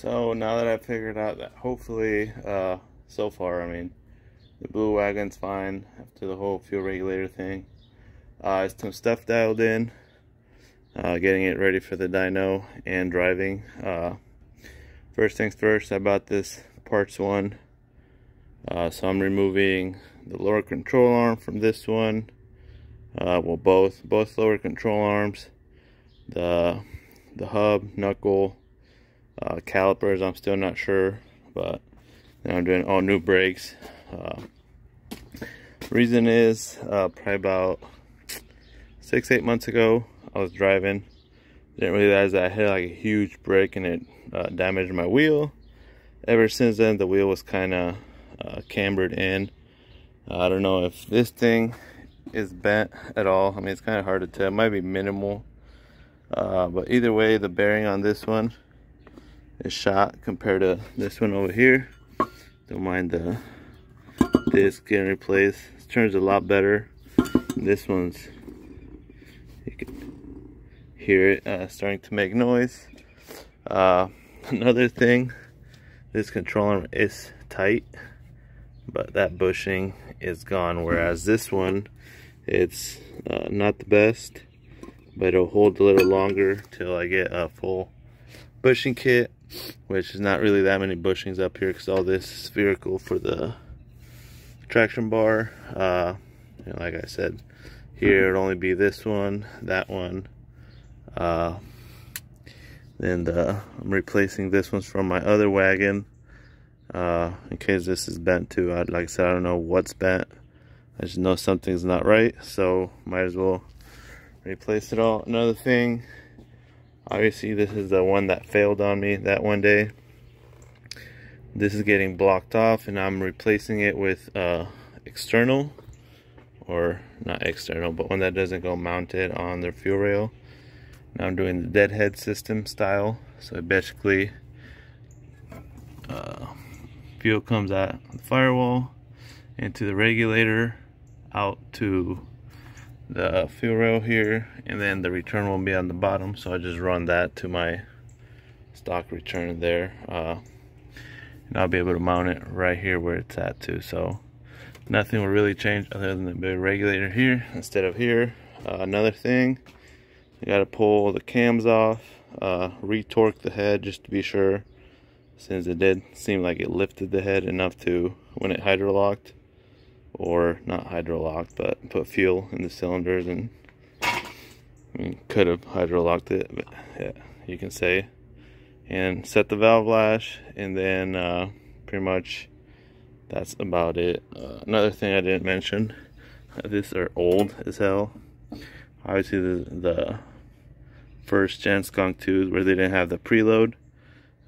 So now that I've figured out that hopefully, so far, I mean, the blue wagon's fine after the whole fuel regulator thing. Some stuff dialed in, getting it ready for the dyno and driving. First things first, I bought this parts one. So I'm removing the lower control arm from this one. Well, both lower control arms, the hub, knuckle, calipers. I'm still not sure, but then I'm doing all new brakes. Reason is probably about 6-8 months ago I was driving, didn't realize that I hit like a huge break and it damaged my wheel. Ever since then the wheel was kind of cambered in. I don't know if this thing is bent at all. I mean, it's kind of hard to tell. It might be minimal, but either way, the bearing on this one is shot compared to this one over here. Don't mind the disc getting replaced. This turns a lot better. This one's, you can hear it starting to make noise. Another thing, this control arm is tight, but that bushing is gone, whereas this one, it's not the best, but it'll hold a little longer till I get a full bushing kit, which is not really that many bushings up here because all this is spherical for the traction bar. And like I said, here it'll only be this one, that one, then I'm replacing this one's from my other wagon, in case this is bent too. Like I said, I don't know what's bent. I just know something's not right, so might as well replace it all. Another thing, obviously this is the one that failed on me that one day. This is getting blocked off and I'm replacing it with external, or not external, but one that doesn't go mounted on their fuel rail. Now I'm doing the deadhead system style, so basically fuel comes out the firewall into the regulator, out to the fuel rail here, and then the return will be on the bottom. So I just run that to my stock return there, and I'll be able to mount it right here where it's at too. So nothing will really change other than the big regulator here instead of here. Another thing, I gotta pull the cams off, re-torque the head just to be sure, since it did seem like it lifted the head enough to, when it hydrolocked, or not hydrolocked, but put fuel in the cylinders, and I mean, could have hydrolocked it, but yeah, you can say. And set the valve lash, and then pretty much that's about it. Another thing I didn't mention, these are old as hell. Obviously the first gen Skunk 2s where they didn't have the preload.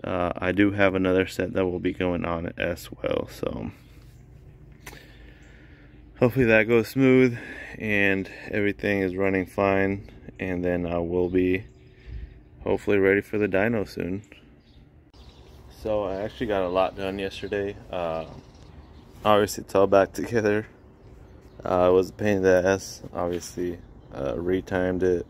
I do have another set that will be going on it as well, so hopefully that goes smooth and everything is running fine, and then I will be hopefully ready for the dyno soon. So I actually got a lot done yesterday. Obviously it's all back together. It was a pain in the ass. Obviously retimed it,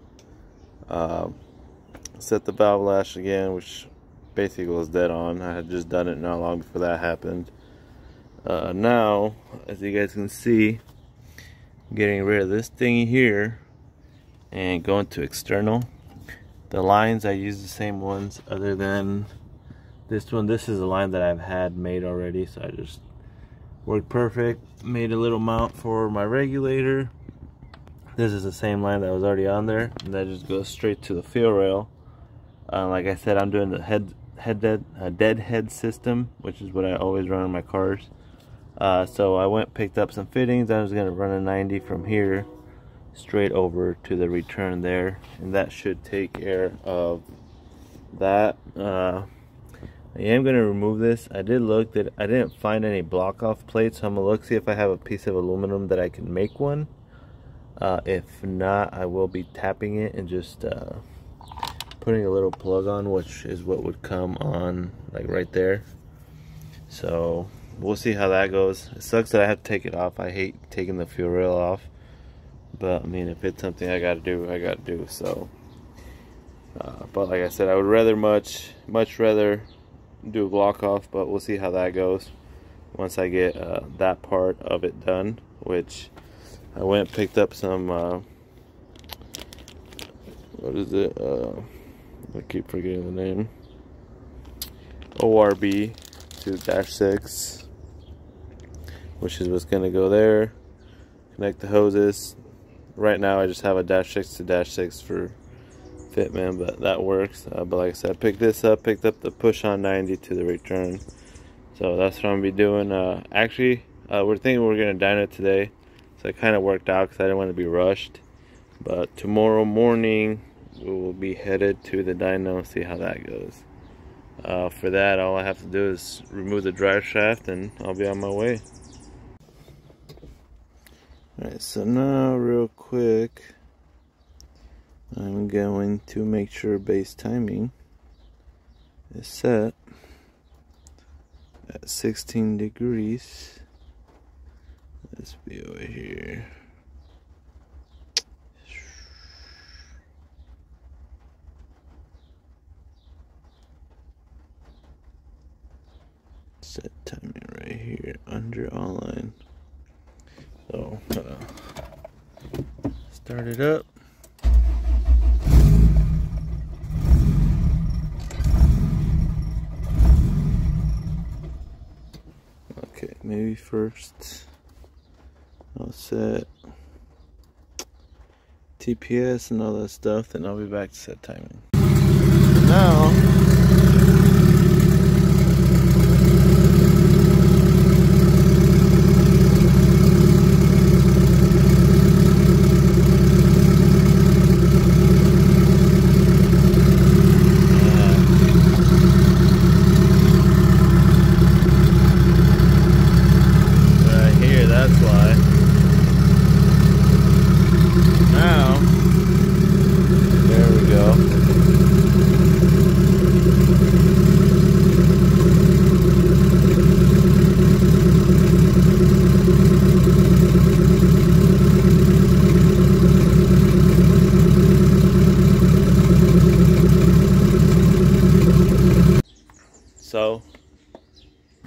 set the valve lash again, which basically was dead on. I had just done it not long before that happened. Now, as you guys can see, I'm getting rid of this thingy here and going to external. The lines, I use the same ones other than this one. This is a line that I've had made already, so I just worked perfect. Made a little mount for my regulator. This is the same line that was already on there, and that just goes straight to the fuel rail. Like I said, I'm doing the deadhead system, which is what I always run on my cars. So I went picked up some fittings. I was going to run a 90 from here straight over to the return there, and that should take care of that. I am going to remove this. I did look that I didn't find any block off plates, so I'm going to look see if I have a piece of aluminum that I can make one. If not, I will be tapping it and just putting a little plug on, which is what would come on like right there. So we'll see how that goes. It sucks that I have to take it off. I hate taking the fuel rail off, but I mean, if it's something I gotta do, I gotta do. So but like I said, I would rather much rather do a block off, but we'll see how that goes once I get that part of it done. Which I went and picked up some what is it? I keep forgetting the name. ORB 2-6, which is what's gonna go there. Connect the hoses. Right now I just have a -6 to -6 for Fitman, but that works. But like I said, picked up the push-on 90 to the return. So that's what I'm gonna be doing. Actually, we're thinking we're gonna dyno it today, so it kind of worked out because I didn't want to be rushed. But tomorrow morning we will be headed to the dyno and see how that goes. For that, all I have to do is remove the drive shaft and I'll be on my way. Alright, so now real quick, I'm going to make sure base timing is set at 16 degrees. Let's be over here. Set timing right here under online. So start it up. Okay, maybe first I'll set TPS and all that stuff, then I'll be back to set timing. Now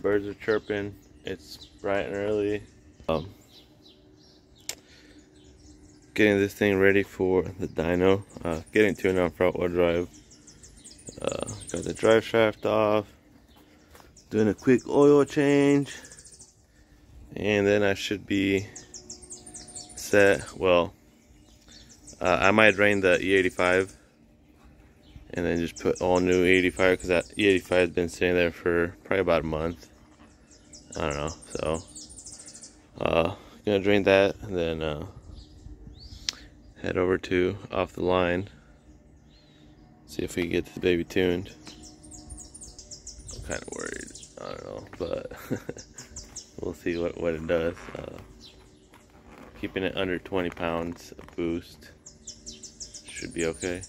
birds are chirping. It's bright and early. Getting this thing ready for the dyno. Getting tuned on front wheel drive. Got the drive shaft off. Doing a quick oil change. And then I should be set. Well, I might drain the E85. And then just put all new E85, because that E85 has been sitting there for probably about a month. I don't know. So gonna drain that and then head over to off the line, see if we can get this baby tuned. I'm kind of worried. I don't know, but we'll see what it does. Keeping it under 20 pounds a boost should be okay.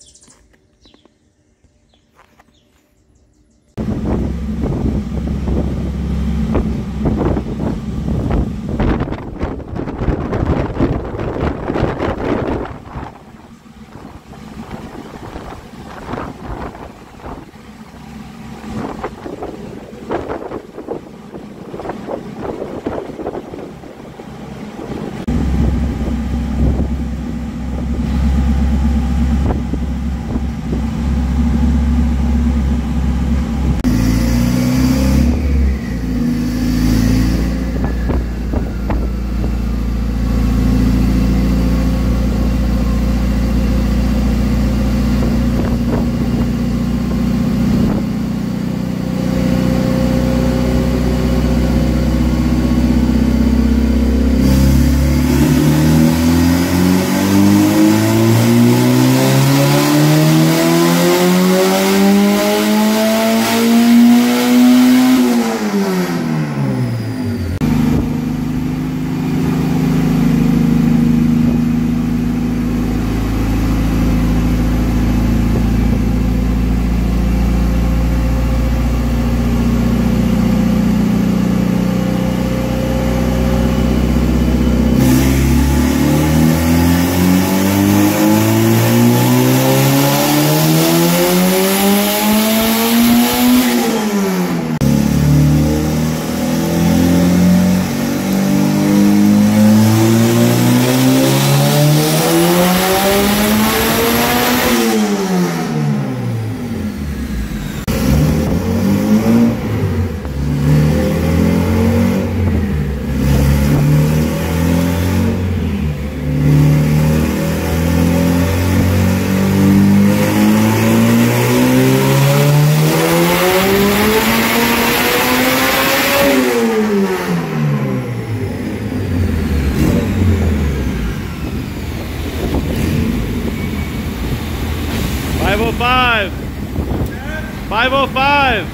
5.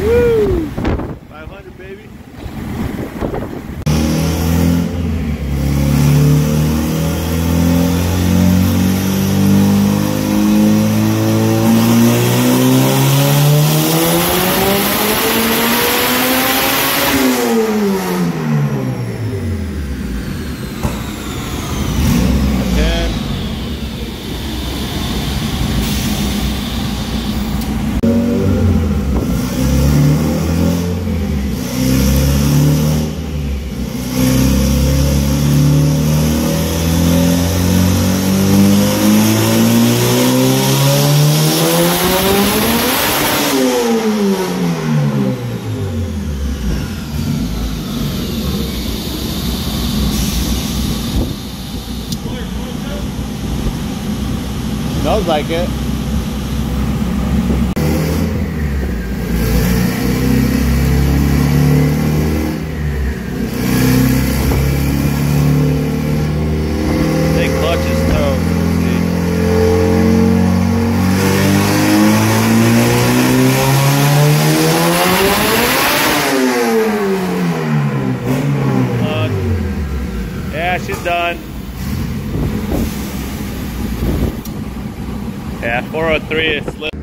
Woo! 500, baby. Smells like it. They clutch his toes. Yeah, she's done. Yeah, 403 is slipped.